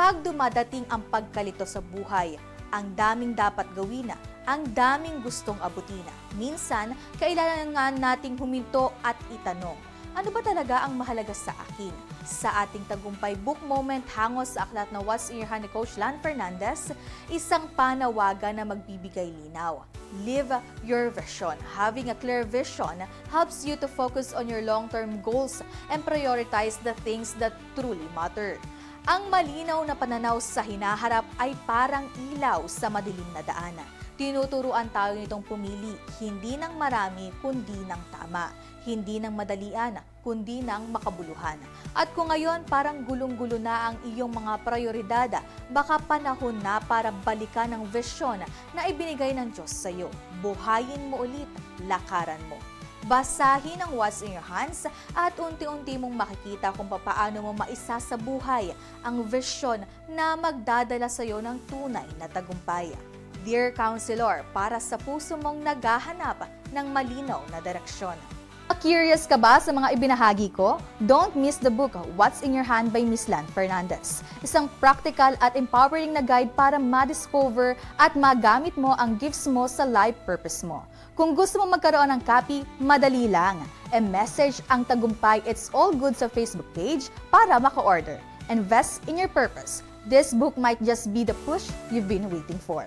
Kapag dumadating ang pagkalito sa buhay, ang daming dapat gawin na, ang daming gustong abutin na. Minsan, kailangan nating huminto at itanong, ano ba talaga ang mahalaga sa akin? Sa ating tagumpay book moment hango sa aklat na What's in Your Hand ni Coach Lan Fernandez, isang panawagan na magbibigay linaw. Live your vision. Having a clear vision helps you to focus on your long-term goals and prioritize the things that truly matter. Ang malinaw na pananaw sa hinaharap ay parang ilaw sa madilim na daanan. Tinuturuan tayo nitong pumili, hindi ng marami, kundi ng tama. Hindi ng madalian, kundi ng makabuluhan. At kung ngayon parang gulong-gulo na ang iyong mga prioridad, baka panahon na para balikan ang vision na ibinigay ng Diyos sa iyo. Buhayin mo ulit, lakaran mo. Basahin ang What's in Your Hands at unti-unti mong makikita kung paano mo maisasabuhay ang vision na magdadala sa iyo ng tunay na tagumpay. Dear Counselor, para sa puso mong naghahanap ng malinaw na direksyon. Curious ka ba sa mga ibinahagi ko? Don't miss the book What's in Your Hand by Miss Lan Fernandez. Isang practical at empowering na guide para ma-discover at magamit mo ang gifts mo sa life purpose mo. Kung gusto mo magkaroon ng copy, madali lang. E-message ang Tagumpay It's All Good sa Facebook page para maka-order. Invest in your purpose. This book might just be the push you've been waiting for.